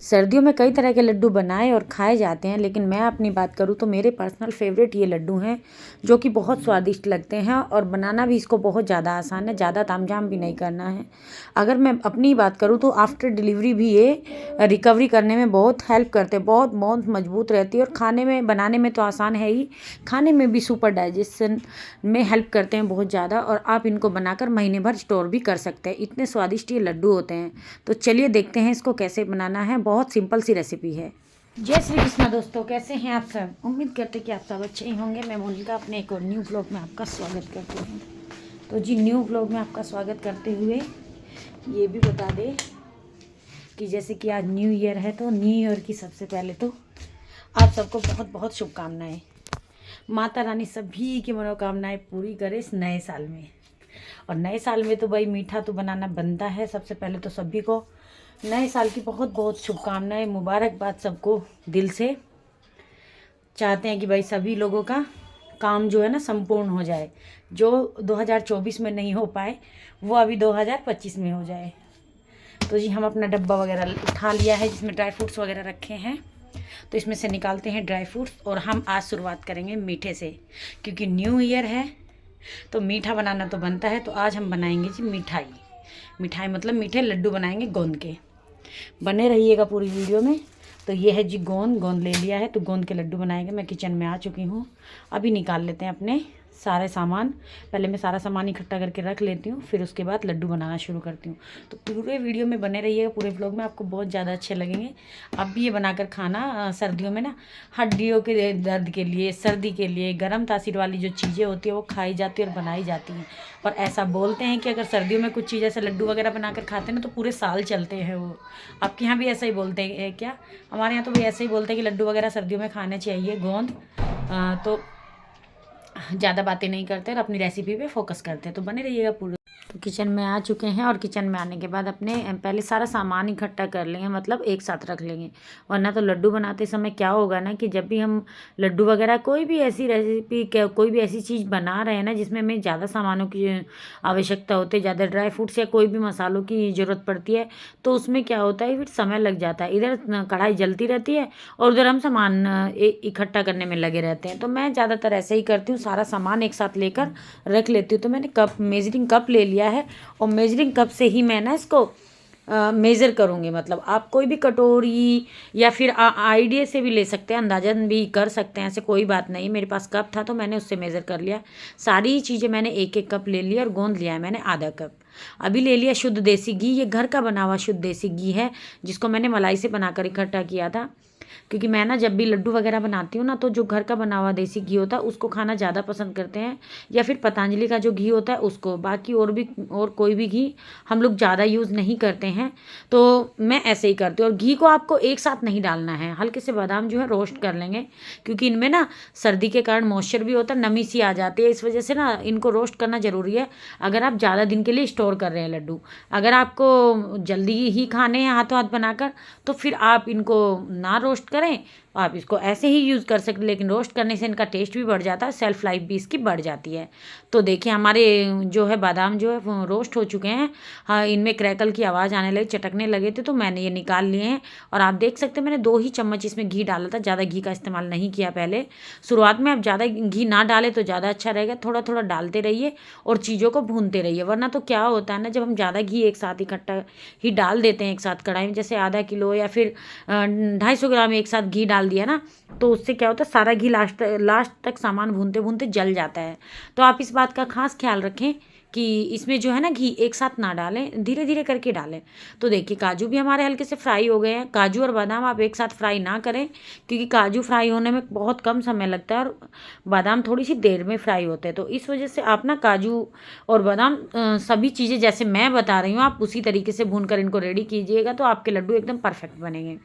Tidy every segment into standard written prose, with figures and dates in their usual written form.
सर्दियों में कई तरह के लड्डू बनाए और खाए जाते हैं, लेकिन मैं अपनी बात करूँ तो मेरे पर्सनल फेवरेट ये लड्डू हैं जो कि बहुत स्वादिष्ट लगते हैं और बनाना भी इसको बहुत ज़्यादा आसान है, ज़्यादा तामझाम भी नहीं करना है। अगर मैं अपनी बात करूँ तो आफ्टर डिलीवरी भी ये रिकवरी करने में बहुत हेल्प करते हैं, बहुत बहुत मजबूत रहती है और खाने में बनाने में तो आसान है ही, खाने में भी सुपर डाइजेशन में हेल्प करते हैं बहुत ज़्यादा। और आप इनको बनाकर महीने भर स्टोर भी कर सकते हैं, इतने स्वादिष्ट ये लड्डू होते हैं। तो चलिए देखते हैं इसको कैसे बनाना है, बहुत सिंपल सी रेसिपी है। जय श्री कृष्णा दोस्तों, कैसे हैं आप सब? उम्मीद करते कि आप सब अच्छे ही होंगे। मैं मोनिका अपने एक और न्यू व्लॉग में आपका स्वागत करती हूँ। तो जी, न्यू व्लॉग में आपका स्वागत करते हुए ये भी बता दें कि जैसे कि आज न्यू ईयर है, तो न्यू ईयर की सबसे पहले तो आप सबको बहुत बहुत शुभकामनाएं। माता रानी सभी की मनोकामनाएं पूरी करे इस नए साल में। और नए साल में तो भाई मीठा तो बनाना बनता है। सबसे पहले तो सभी को नए साल की बहुत बहुत शुभकामनाएं, मुबारकबाद सबको दिल से। चाहते हैं कि भाई सभी लोगों का काम जो है ना संपूर्ण हो जाए, जो 2024 में नहीं हो पाए वो अभी 2025 में हो जाए। तो जी, हम अपना डब्बा वगैरह उठा लिया है जिसमें ड्राई फ्रूट्स वगैरह रखे हैं, तो इसमें से निकालते हैं ड्राई फ्रूट्स। और हम आज शुरुआत करेंगे मीठे से, क्योंकि न्यू ईयर है तो मीठा बनाना तो बनता है। तो आज हम बनाएंगे जी मिठाई। मिठाई मतलब मीठे लड्डू बनाएंगे गोंद के। बने रहिएगा पूरी वीडियो में। तो ये है जी गोंद, गोंद ले लिया है तो गोंद के लड्डू बनाएंगे। मैं किचन में आ चुकी हूँ, अभी निकाल लेते हैं अपने सारे सामान। पहले मैं सारा सामान इकट्ठा करके रख लेती हूँ, फिर उसके बाद लड्डू बनाना शुरू करती हूँ। तो पूरे वीडियो में बने रहिएगा, पूरे व्लॉग में आपको बहुत ज़्यादा अच्छे लगेंगे। आप भी ये बनाकर खाना सर्दियों में ना, हड्डियों के दर्द के लिए, सर्दी के लिए गर्म तासीर वाली जो चीज़ें होती है वो खाई जाती है और बनाई जाती हैं। और ऐसा बोलते हैं कि अगर सर्दियों में कुछ चीज़ ऐसे लड्डू वगैरह बनाकर खाते हैं ना तो पूरे साल चलते हैं वो। आपके यहाँ भी ऐसा ही बोलते हैं क्या? हमारे यहाँ तो भी ऐसे ही बोलते हैं कि लड्डू वगैरह सर्दियों में खाने चाहिए, गोंद। तो ज़्यादा बातें नहीं करते और अपनी रेसिपी पे फोकस करते हैं। तो बने रहिएगा पूरे। तो किचन में आ चुके हैं और किचन में आने के बाद अपने पहले सारा सामान इकट्ठा कर लेंगे, मतलब एक साथ रख लेंगे। वरना तो लड्डू बनाते समय क्या होगा ना कि जब भी हम लड्डू वगैरह कोई भी ऐसी रेसिपी, कोई भी ऐसी चीज़ बना रहे हैं ना जिसमें हमें ज़्यादा सामानों की आवश्यकता होती है, ज़्यादा ड्राई फ्रूट्स या कोई भी मसालों की ज़रूरत पड़ती है, तो उसमें क्या होता है फिर समय लग जाता है। इधर कढ़ाई जलती रहती है और उधर हम सामान इकट्ठा करने में लगे रहते हैं। तो मैं ज़्यादातर ऐसे ही करती हूँ, सारा सामान एक साथ लेकर रख लेती हूँ। तो मैंने मेजरिंग कप ले लिया है और मेजरिंग कप से ही मैं ना इसको मेज़र करूँगी। मतलब आप कोई भी कटोरी या फिर आइडिया से भी ले सकते हैं, अंदाजन भी कर सकते हैं, ऐसे कोई बात नहीं। मेरे पास कप था तो मैंने उससे मेज़र कर लिया। सारी चीज़ें मैंने एक एक कप ले लिया और गोंद लिया है मैंने आधा कप। अभी ले लिया शुद्ध देसी घी, ये घर का बना हुआ शुद्ध देसी घी है जिसको मैंने मलाई से बनाकर इकट्ठा किया था। क्योंकि मैं ना जब भी लड्डू वगैरह बनाती हूँ ना तो जो घर का बना हुआ देसी घी होता है उसको खाना ज़्यादा पसंद करते हैं, या फिर पतंजलि का जो घी होता है उसको। बाकी और कोई भी घी हम लोग ज़्यादा यूज़ नहीं करते हैं। तो मैं ऐसे ही करती हूँ। और घी को आपको एक साथ नहीं डालना है, हल्के से बादाम जो है रोस्ट कर लेंगे, क्योंकि इनमें ना सर्दी के कारण मॉइस्चर भी होता है, नमी सी आ जाती है, इस वजह से ना इनको रोस्ट करना ज़रूरी है अगर आप ज़्यादा दिन के लिए स्टोर कर रहे हैं लड्डू। अगर आपको जल्दी ही खाने हैं हाथों हाथ बनाकर तो फिर आप इनको ना रोस्ट करें, आप इसको ऐसे ही यूज़ कर सकते, लेकिन रोस्ट करने से इनका टेस्ट भी बढ़ जाता है, सेल्फ लाइफ भी इसकी बढ़ जाती है। तो देखिए हमारे जो है बादाम जो है वो रोस्ट हो चुके हैं। हाँ, इनमें क्रैकल की आवाज़ आने लगी, चटकने लगे थे, तो मैंने ये निकाल लिए हैं। और आप देख सकते हैं मैंने 2 ही चम्मच इसमें घी डाला था, ज़्यादा घी का इस्तेमाल नहीं किया पहले। शुरुआत में आप ज़्यादा घी ना डालें तो ज़्यादा अच्छा रहेगा, थोड़ा थोड़ा डालते रहिए और चीज़ों को भूनते रहिए। वरना तो क्या होता है ना, जब हम ज़्यादा घी एक साथ इकट्ठा ही डाल देते हैं एक साथ कढ़ाई में, जैसे आधा किलो या फिर 250 ग्राम एक साथ घी डाल दिया ना, तो उससे क्या होता है सारा घी लास्ट तक सामान भूनते भूनते जल जाता है। तो आप इस बात का खास ख्याल रखें कि इसमें जो है ना घी एक साथ ना डालें, धीरे धीरे करके डालें। तो देखिए काजू भी हमारे हल्के से फ्राई हो गए हैं। काजू और बादाम आप एक साथ फ्राई ना करें, क्योंकि काजू फ्राई होने में बहुत कम समय लगता है और बादाम थोड़ी सी देर में फ्राई होते हैं। तो इस वजह से आप ना काजू और बादाम सभी चीज़ें जैसे मैं बता रही हूँ आप उसी तरीके से भून कर इनको रेडी कीजिएगा, तो आपके लड्डू एकदम परफेक्ट बनेंगे।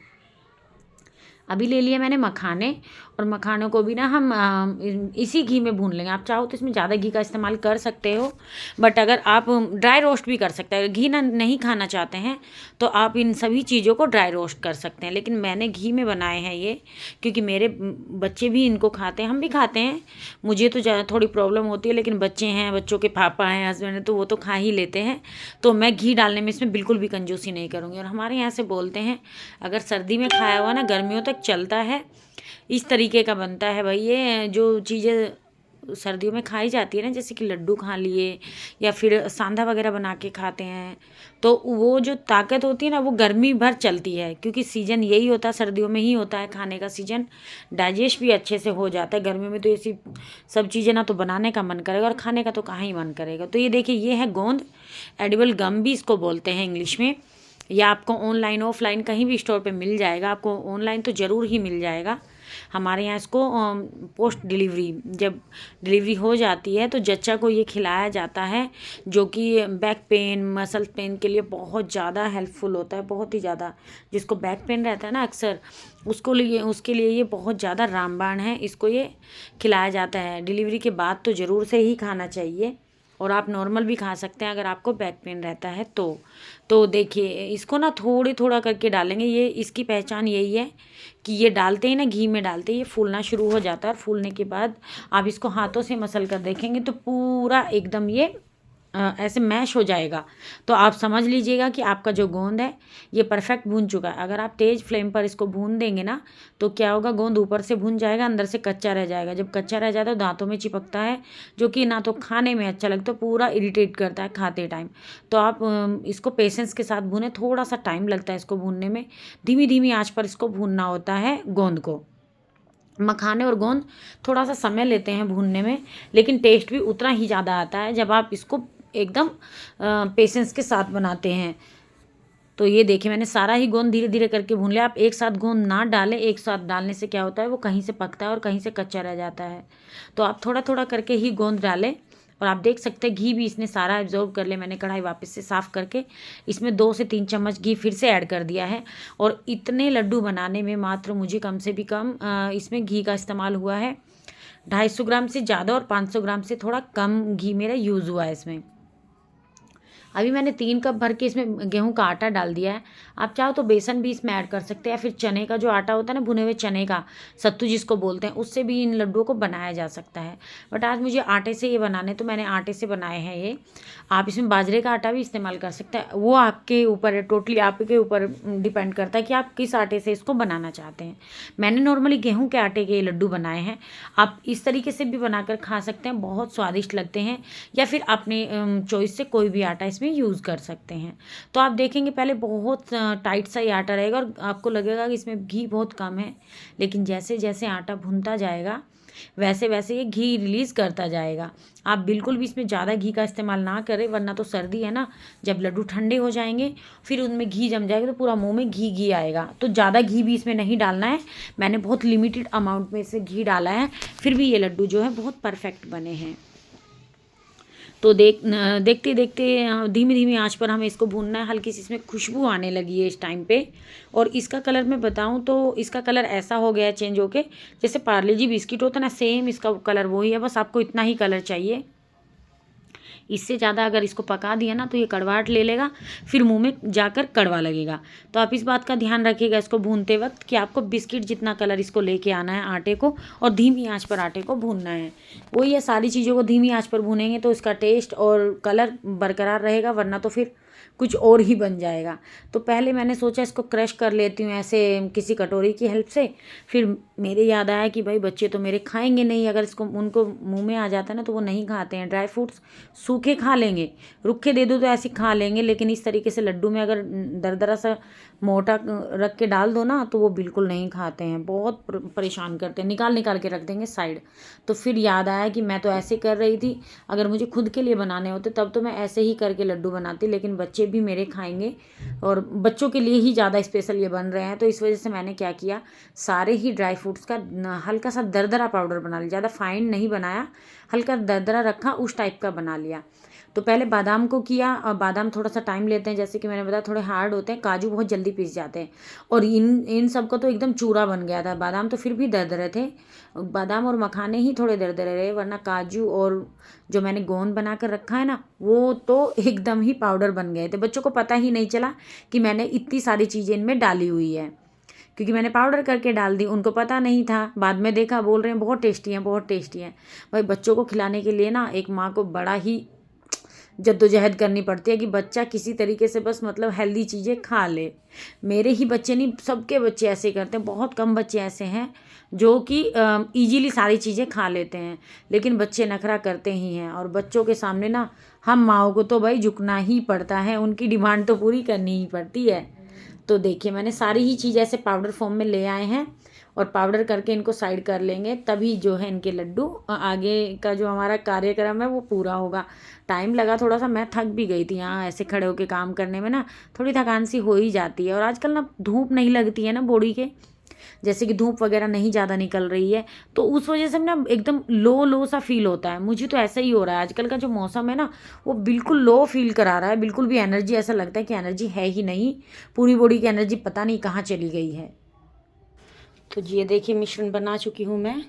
अभी ले लिया मैंने मखाने, और मखानों को भी ना हम इसी घी में भून लेंगे। आप चाहो तो इसमें ज़्यादा घी का इस्तेमाल कर सकते हो, बट अगर आप ड्राई रोस्ट भी कर सकते हैं। घी ना नहीं खाना चाहते हैं तो आप इन सभी चीज़ों को ड्राई रोस्ट कर सकते हैं, लेकिन मैंने घी में बनाए हैं ये, क्योंकि मेरे बच्चे भी इनको खाते हैं, हम भी खाते हैं। मुझे तो थोड़ी प्रॉब्लम होती है, लेकिन बच्चे हैं, बच्चों के पापा हैं, हस्बैंड हैं, तो वो तो खा ही लेते हैं। तो मैं घी डालने में इसमें बिल्कुल भी कंजूसी नहीं करूँगी। और हमारे यहाँ से बोलते हैं, अगर सर्दी में खाया हुआ ना गर्मियों तक चलता है। इस तरीके का बनता है भाई ये, जो चीज़ें सर्दियों में खाई जाती है ना, जैसे कि लड्डू खा लिए या फिर सांधा वगैरह बना के खाते हैं, तो वो जो ताकत होती है ना वो गर्मी भर चलती है, क्योंकि सीज़न यही होता है, सर्दियों में ही होता है खाने का सीज़न। डाइजेस्ट भी अच्छे से हो जाता है। गर्मी में तो ऐसी सब चीज़ें ना तो बनाने का मन करेगा और खाने का तो कहाँ ही मन करेगा। तो ये देखिए, ये है गोंद, एडिबल गम भी इसको बोलते हैं इंग्लिश में। या आपको ऑनलाइन ऑफलाइन कहीं भी स्टोर पे मिल जाएगा। आपको ऑनलाइन तो ज़रूर ही मिल जाएगा। हमारे यहाँ इसको पोस्ट डिलीवरी, जब डिलीवरी हो जाती है तो जच्चा को ये खिलाया जाता है, जो कि बैक पेन, मसल पेन के लिए बहुत ज़्यादा हेल्पफुल होता है, बहुत ही ज़्यादा। जिसको बैक पेन रहता है ना अक्सर, उसके लिए ये बहुत ज़्यादा रामबाण है। इसको ये खिलाया जाता है। डिलीवरी के बाद तो ज़रूर से ही खाना चाहिए, और आप नॉर्मल भी खा सकते हैं अगर आपको बैक पेन रहता है तो देखिए, इसको ना थोड़ी थोड़ा करके डालेंगे। ये इसकी पहचान यही है कि ये डालते ही ना, घी में डालते ही ये फूलना शुरू हो जाता है। और फूलने के बाद आप इसको हाथों से मसल कर देखेंगे तो पूरा एकदम ये ऐसे मैश हो जाएगा। तो आप समझ लीजिएगा कि आपका जो गोंद है ये परफेक्ट भून चुका है। अगर आप तेज़ फ्लेम पर इसको भून देंगे ना, तो क्या होगा, गोंद ऊपर से भून जाएगा, अंदर से कच्चा रह जाएगा। जब कच्चा रह जाता है तो दांतों में चिपकता है, जो कि ना तो खाने में अच्छा लगता है, पूरा इरिटेट करता है खाते टाइम। तो आप इसको पेशेंस के साथ भूनें, थोड़ा सा टाइम लगता है इसको भूनने में। धीमी धीमी आँच पर इसको भूनना होता है गोंद को। मखाने और गोंद थोड़ा सा समय लेते हैं भूनने में, लेकिन टेस्ट भी उतना ही ज़्यादा आता है जब आप इसको एकदम पेशेंस के साथ बनाते हैं। तो ये देखिए, मैंने सारा ही गोंद धीरे धीरे करके भून लिया। आप एक साथ गोंद ना डालें, एक साथ डालने से क्या होता है, वो कहीं से पकता है और कहीं से कच्चा रह जाता है। तो आप थोड़ा थोड़ा करके ही गोंद डालें। और आप देख सकते हैं घी भी इसने सारा एब्जॉर्ब कर लिया। मैंने कढ़ाई वापस से साफ़ करके इसमें 2 से 3 चम्मच घी फिर से ऐड कर दिया है। और इतने लड्डू बनाने में मात्र मुझे कम से भी कम इसमें घी का इस्तेमाल हुआ है 250 ग्राम से ज़्यादा, और 500 ग्राम से थोड़ा कम घी मेरा यूज़ हुआ है इसमें। अभी मैंने 3 कप भर के इसमें गेहूं का आटा डाल दिया है। आप चाहो तो बेसन भी इसमें ऐड कर सकते हैं, या फिर चने का जो आटा होता है ना, भुने हुए चने का, सत्तू जिसको बोलते हैं, उससे भी इन लड्डुओं को बनाया जा सकता है। बट आज मुझे आटे से ये बनाने, तो मैंने आटे से बनाए हैं ये। आप इसमें बाजरे का आटा भी इस्तेमाल कर सकते हैं, वो आपके ऊपर है, टोटली आपके ऊपर डिपेंड करता है कि आप किस आटे से इसको बनाना चाहते हैं। मैंने नॉर्मली गेहूँ के आटे के लड्डू बनाए हैं। आप इस तरीके से भी बनाकर खा सकते हैं, बहुत स्वादिष्ट लगते हैं। या फिर अपने चॉइस से कोई भी आटा इसमें यूज़ कर सकते हैं। तो आप देखेंगे पहले बहुत टाइट सा ये आटा रहेगा और आपको लगेगा कि इसमें घी बहुत कम है, लेकिन जैसे जैसे आटा भुनता जाएगा वैसे वैसे ये घी रिलीज़ करता जाएगा। आप बिल्कुल भी इसमें ज़्यादा घी का इस्तेमाल ना करें, वरना तो सर्दी है ना, जब लड्डू ठंडे हो जाएंगे फिर उनमें घी जम जाएगा तो पूरा मुंह में घी घी आएगा। तो ज़्यादा घी भी इसमें नहीं डालना है। मैंने बहुत लिमिटेड अमाउंट में से घी डाला है, फिर भी ये लड्डू जो है बहुत परफेक्ट बने हैं। तो देखते देखते धीमी धीमी आंच पर हमें इसको भूनना है। हल्की सी इसमें खुशबू आने लगी है इस टाइम पे, और इसका कलर मैं बताऊं तो इसका कलर ऐसा हो गया है चेंज होके, जैसे पार्ले जी बिस्किट होता है ना, सेम इसका कलर वही है। बस आपको इतना ही कलर चाहिए। इससे ज़्यादा अगर इसको पका दिया ना तो ये कड़वाहट ले लेगा, फिर मुंह में जाकर कड़वा लगेगा। तो आप इस बात का ध्यान रखिएगा इसको भूनते वक्त कि आपको बिस्किट जितना कलर इसको लेके आना है आटे को, और धीमी आंच पर आटे को भूनना है। वही ये सारी चीज़ों को धीमी आंच पर भूनेंगे तो इसका टेस्ट और कलर बरकरार रहेगा, वरना तो फिर कुछ और ही बन जाएगा। तो पहले मैंने सोचा इसको क्रश कर लेती हूँ ऐसे किसी कटोरी की हेल्प से। फिर मेरे याद आया कि भाई बच्चे तो मेरे खाएंगे नहीं, अगर इसको उनको मुंह में आ जाता है ना तो वो नहीं खाते हैं। ड्राई फ्रूट्स सूखे खा लेंगे, रुखे दे दो तो ऐसे खा लेंगे, लेकिन इस तरीके से लड्डू में अगर दरदरा सा मोटा रख के डाल दो ना तो वो बिल्कुल नहीं खाते हैं, बहुत परेशान करते हैं, निकाल निकाल के रख देंगे साइड। तो फिर याद आया कि मैं तो ऐसे कर रही थी, अगर मुझे खुद के लिए बनाने होते तब तो मैं ऐसे ही करके लड्डू बनाती, लेकिन बच्चे भी मेरे खाएंगे और बच्चों के लिए ही ज़्यादा स्पेशल ये बन रहे हैं। तो इस वजह से मैंने क्या किया, सारे ही ड्राई फ्रूट्स का हल्का सा दरदरा पाउडर बना लिया, ज़्यादा फाइन नहीं बनाया, हल्का दरदरा रखा, उस टाइप का बना लिया। तो पहले बादाम को किया, और बादाम थोड़ा सा टाइम लेते हैं, जैसे कि मैंने बताया थोड़े हार्ड होते हैं, काजू बहुत जल्दी पिस जाते हैं। और इन सब का तो एकदम चूरा बन गया था। बादाम तो फिर भी दरदरे थे, बादाम और मखाने ही थोड़े दरदरे रहे, वरना काजू और जो मैंने गोंद बना कर रखा है ना, वो तो एकदम ही पाउडर बन गए थे। बच्चों को पता ही नहीं चला कि मैंने इतनी सारी चीज़ें इनमें डाली हुई है, क्योंकि मैंने पाउडर करके डाल दी। उनको पता नहीं था, बाद में देखा, बोल रहे हैं बहुत टेस्टी हैं, बहुत टेस्टी हैं। भाई बच्चों को खिलाने के लिए ना एक माँ को बड़ा ही जद्दोजहद करनी पड़ती है कि बच्चा किसी तरीके से बस मतलब हेल्दी चीज़ें खा ले। मेरे ही बच्चे नहीं, सबके बच्चे ऐसे करते हैं। बहुत कम बच्चे ऐसे हैं जो कि ईजीली सारी चीज़ें खा लेते हैं, लेकिन बच्चे नखरा करते ही हैं। और बच्चों के सामने ना हम माओ को तो भाई झुकना ही पड़ता है, उनकी डिमांड तो पूरी करनी ही पड़ती है। तो देखिए मैंने सारी ही चीज़ ऐसे पाउडर फॉर्म में ले आए हैं, और पाउडर करके इनको साइड कर लेंगे, तभी जो है इनके लड्डू आगे का जो हमारा कार्यक्रम है वो पूरा होगा। टाइम लगा थोड़ा सा, मैं थक भी गई थी यहाँ ऐसे खड़े होकर काम करने में ना, थोड़ी थकान सी हो ही जाती है। और आजकल ना धूप नहीं लगती है ना बॉडी के, जैसे कि धूप वगैरह नहीं ज़्यादा निकल रही है, तो उस वजह से ना एकदम लो लो सा फील होता है। मुझे तो ऐसा ही हो रहा है, आजकल का जो मौसम है ना वो बिल्कुल लो फील करा रहा है, बिल्कुल भी एनर्जी, ऐसा लगता है कि एनर्जी है ही नहीं, पूरी बॉडी की एनर्जी पता नहीं कहाँ चली गई है। तो जी ये देखिए मिश्रण बना चुकी हूँ मैं,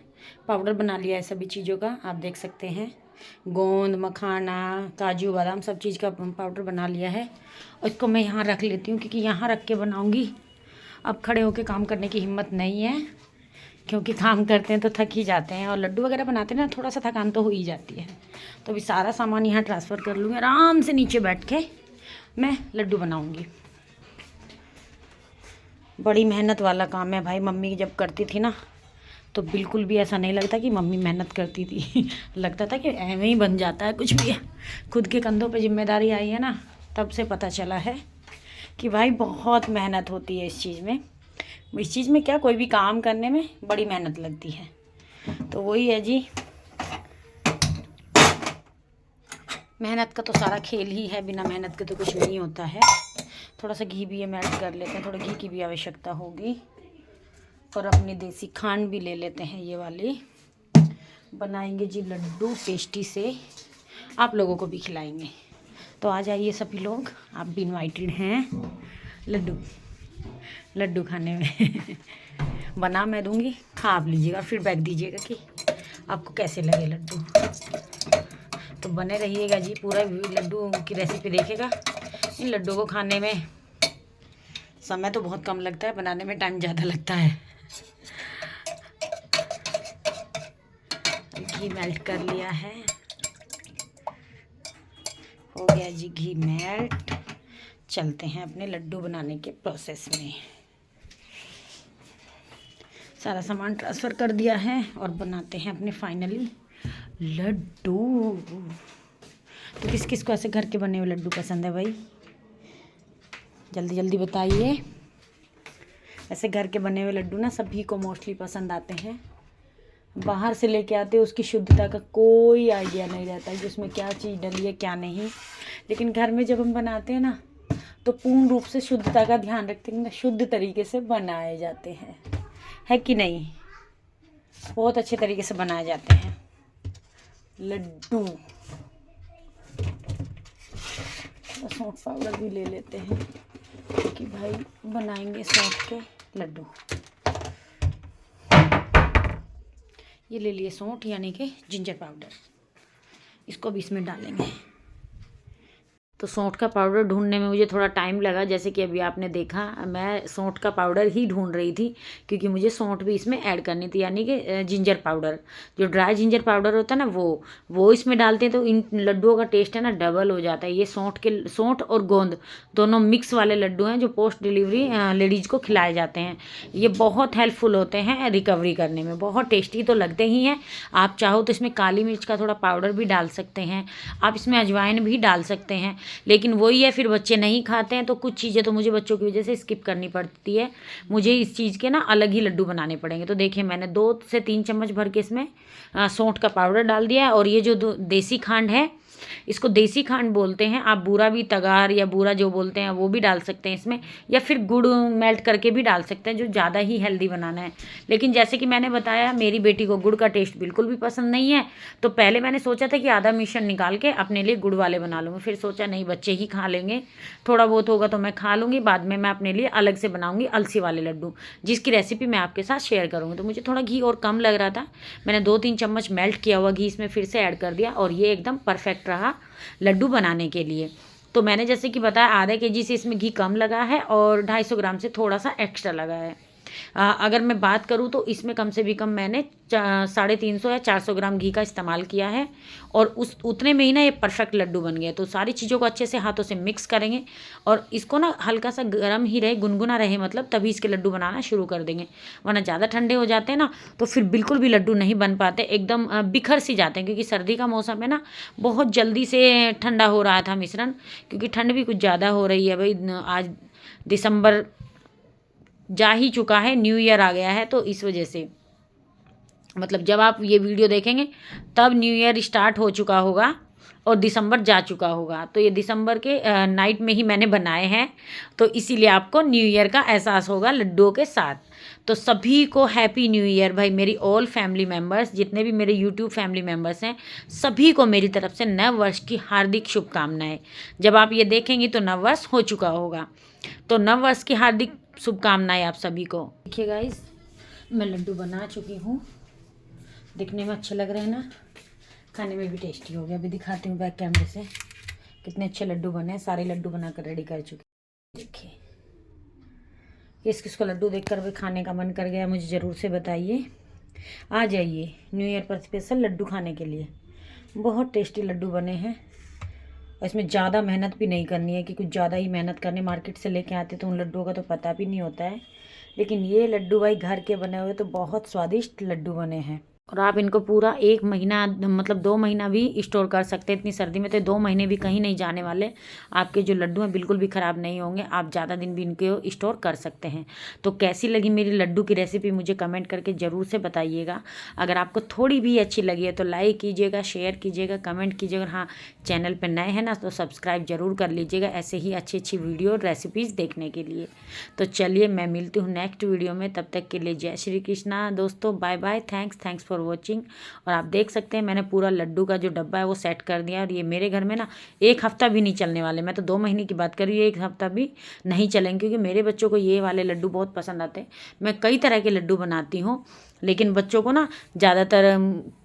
पाउडर बना लिया है सभी चीज़ों का, आप देख सकते हैं। गोंद, मखाना, काजू, बादाम सब चीज़ का पाउडर बना लिया है। और इसको मैं यहाँ रख लेती हूँ, क्योंकि यहाँ रख के बनाऊँगी, अब खड़े होकर काम करने की हिम्मत नहीं है, क्योंकि काम करते हैं तो थक ही जाते हैं, और लड्डू वगैरह बनाते हैं ना थोड़ा सा थकान तो हो ही जाती है। तो अभी सारा सामान यहाँ ट्रांसफ़र कर लूँगी, आराम से नीचे बैठ के मैं लड्डू बनाऊँगी। बड़ी मेहनत वाला काम है भाई। मम्मी जब करती थी ना तो बिल्कुल भी ऐसा नहीं लगता कि मम्मी मेहनत करती थी लगता था कि ऐਵੇਂ ही बन जाता है कुछ भी है। खुद के कंधों पे जिम्मेदारी आई है ना, तब से पता चला है कि भाई बहुत मेहनत होती है इस चीज़ में क्या, कोई भी काम करने में बड़ी मेहनत लगती है। तो वही है जी, मेहनत का तो सारा खेल ही है, बिना मेहनत के तो कुछ नहीं होता है। थोड़ा सा घी भी ये मेल्ट कर लेते हैं, थोड़ा घी की भी आवश्यकता होगी। और अपनी देसी खांड भी ले लेते हैं, ये वाली। बनाएंगे जी लड्डू टेस्टी से, आप लोगों को भी खिलाएंगे। तो आ जाइए सभी लोग, आप भी इनवाइटेड हैं लड्डू खाने में बना मैं दूंगी, खा आप लीजिएगा, फीडबैक दीजिएगा कि आपको कैसे लगे लड्डू। तो बने रहिएगा जी, पूरा लड्डू की रेसिपी देखेगा। इन लड्डू को खाने में समय तो बहुत कम लगता है, बनाने में टाइम ज़्यादा लगता है। घी मेल्ट कर लिया है, हो गया जी घी मेल्ट। चलते हैं अपने लड्डू बनाने के प्रोसेस में। सारा सामान ट्रांसफ़र कर दिया है और बनाते हैं अपने फाइनली लड्डू। तो किस किस को ऐसे घर के बने हुए लड्डू पसंद है भाई, जल्दी जल्दी बताइए। ऐसे घर के बने हुए लड्डू ना सभी को मोस्टली पसंद आते हैं। बाहर से लेके आते हैं, उसकी शुद्धता का कोई आइडिया नहीं रहता है कि उसमें क्या चीज़ डली है क्या नहीं। लेकिन घर में जब हम बनाते हैं ना तो पूर्ण रूप से शुद्धता का ध्यान रखते हैं, शुद्ध तरीके से बनाए जाते हैं, है कि नहीं। बहुत अच्छे तरीके से बनाए जाते हैं लड्डू। सौंठ पाउडर भी ले लेते हैं, क्योंकि भाई बनाएंगे सौंठ के लड्डू। ये ले लिए सौंठ यानी कि जिंजर पाउडर, इसको भी इसमें डालेंगे। तो सौंठ का पाउडर ढूंढने में मुझे थोड़ा टाइम लगा, जैसे कि अभी आपने देखा मैं सौंठ का पाउडर ही ढूंढ रही थी, क्योंकि मुझे सौंठ भी इसमें ऐड करनी थी, यानी कि जिंजर पाउडर, जो ड्राई जिंजर पाउडर होता है ना वो इसमें डालते हैं तो इन लड्डुओं का टेस्ट है ना डबल हो जाता है। ये सौंठ और गोंद दोनों मिक्स वाले लड्डू हैं जो पोस्ट डिलीवरी लेडीज़ को खिलाए जाते हैं। ये बहुत हेल्पफुल होते हैं रिकवरी करने में, बहुत टेस्टी तो लगते ही हैं। आप चाहो तो इसमें काली मिर्च का थोड़ा पाउडर भी डाल सकते हैं, आप इसमें अजवाइन भी डाल सकते हैं, लेकिन वही है फिर बच्चे नहीं खाते हैं तो कुछ चीज़ें तो मुझे बच्चों की वजह से स्किप करनी पड़ती है। मुझे इस चीज़ के ना अलग ही लड्डू बनाने पड़ेंगे। तो देखिए मैंने 2 से 3 चम्मच भर के इसमें सौंठ का पाउडर डाल दिया है, और ये जो देसी खांड है इसको देसी खांड बोलते हैं। आप बूरा भी, तगार या बूरा जो बोलते हैं वो भी डाल सकते हैं इसमें, या फिर गुड़ मेल्ट करके भी डाल सकते हैं, जो ज़्यादा ही हेल्दी बनाना है। लेकिन जैसे कि मैंने बताया, मेरी बेटी को गुड़ का टेस्ट बिल्कुल भी पसंद नहीं है, तो पहले मैंने सोचा था कि आधा मिश्रण निकाल के अपने लिए गुड़ वाले बना लूँगी। फिर सोचा नहीं, बच्चे ही खा लेंगे, थोड़ा बहुत होगा तो मैं खा लूँगी, बाद में मैं अपने लिए अलग से बनाऊँगी अलसी वाले लड्डू, जिसकी रेसिपी मैं आपके साथ शेयर करूँगी। तो मुझे थोड़ा घी और कम लग रहा था, मैंने 2-3 चम्मच मेल्ट किया हुआ घी इसमें फिर से ऐड कर दिया, और ये एकदम परफेक्ट रहा लड्डू बनाने के लिए। तो मैंने जैसे कि बताया, आधा केजी से इसमें घी कम लगा है और 250 ग्राम से थोड़ा सा एक्स्ट्रा लगा है। अगर मैं बात करूँ तो इसमें कम से भी कम मैंने 350 या 400 ग्राम घी का इस्तेमाल किया है, और उस उतने में ही ना ये परफेक्ट लड्डू बन गया। तो सारी चीज़ों को अच्छे से हाथों से मिक्स करेंगे, और इसको ना हल्का सा गर्म ही रहे, गुनगुना रहे मतलब, तभी इसके लड्डू बनाना शुरू कर देंगे, वरना ज़्यादा ठंडे हो जाते हैं ना तो फिर बिल्कुल भी लड्डू नहीं बन पाते, एकदम बिखर सी जाते हैं। क्योंकि सर्दी का मौसम है ना, बहुत जल्दी से ठंडा हो रहा था मिश्रण, क्योंकि ठंड भी कुछ ज़्यादा हो रही है भाई। आज दिसंबर जा ही चुका है, न्यू ईयर आ गया है, तो इस वजह से मतलब जब आप ये वीडियो देखेंगे तब न्यू ईयर स्टार्ट हो चुका होगा और दिसंबर जा चुका होगा। तो ये दिसंबर के नाइट में ही मैंने बनाए हैं, तो इसीलिए आपको न्यू ईयर का एहसास होगा लड्डुओं के साथ। तो सभी को हैप्पी न्यू ईयर भाई, मेरी ऑल फैमिली मेम्बर्स, जितने भी मेरे यूट्यूब फैमिली मेम्बर्स हैं, सभी को मेरी तरफ से नव वर्ष की हार्दिक शुभकामनाएं। जब आप ये देखेंगी तो नव वर्ष हो चुका होगा, तो नव वर्ष की हार्दिक शुभकामनाएं आप सभी को। देखिए गाइस, मैं लड्डू बना चुकी हूँ, दिखने में अच्छे लग रहे हैं ना, खाने में भी टेस्टी हो गया। अभी दिखाती हूँ बैक कैमरे से कितने अच्छे लड्डू बने हैं। सारे लड्डू बनाकर रेडी कर चुके। देखिए, किस किस को लड्डू देखकर भी खाने का मन कर गया मुझे ज़रूर से बताइए। आ जाइए न्यू ईयर पर स्पेशल लड्डू खाने के लिए। बहुत टेस्टी लड्डू बने हैं, और इसमें ज़्यादा मेहनत भी नहीं करनी है कि कुछ ज़्यादा ही मेहनत करनी। मार्केट से लेके आते तो उन लड्डुओं का तो पता भी नहीं होता है, लेकिन ये लड्डू भाई घर के बने हुए तो बहुत स्वादिष्ट लड्डू बने हैं। और आप इनको पूरा 1 महीना मतलब 2 महीना भी स्टोर कर सकते हैं। इतनी सर्दी में तो 2 महीने भी कहीं नहीं जाने वाले, आपके जो लड्डू हैं बिल्कुल भी ख़राब नहीं होंगे, आप ज़्यादा दिन भी इनके स्टोर कर सकते हैं। तो कैसी लगी मेरी लड्डू की रेसिपी मुझे कमेंट करके ज़रूर से बताइएगा। अगर आपको थोड़ी भी अच्छी लगी है तो लाइक कीजिएगा, शेयर कीजिएगा, कमेंट कीजिएगा। हाँ, चैनल पर नए हैं ना तो सब्सक्राइब ज़रूर कर लीजिएगा, ऐसे ही अच्छी अच्छी वीडियो रेसिपीज़ देखने के लिए। तो चलिए, मैं मिलती हूँ नेक्स्ट वीडियो में, तब तक के लिए जय श्री कृष्णा दोस्तों, bye bye, thanks for watching. और आप देख सकते हैं मैंने पूरा लड्डू का जो डब्बा है वो सेट कर दिया, और ये मेरे घर में ना 1 हफ्ता भी नहीं चलने वाले। मैं तो 2 महीने की बात कर रही हूँ, 1 हफ्ता भी नहीं चलेंगे, क्योंकि मेरे बच्चों को ये वाले लड्डू बहुत पसंद आते हैं। मैं कई तरह के लड्डू बनाती हूँ, लेकिन बच्चों को ना ज़्यादातर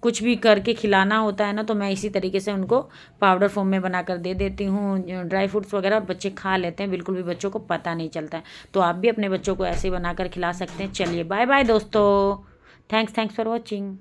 कुछ भी करके खिलाना होता है ना, तो मैं इसी तरीके से उनको पाउडर फॉर्म में बनाकर दे देती हूँ, ड्राई फ्रूट्स वगैरह, बच्चे खा लेते हैं, बिल्कुल भी बच्चों को पता नहीं चलता है। तो आप भी अपने बच्चों को ऐसे बनाकर खिला सकते हैं। चलिए बाय बाय दोस्तों, थैंक्स फॉर वॉचिंग।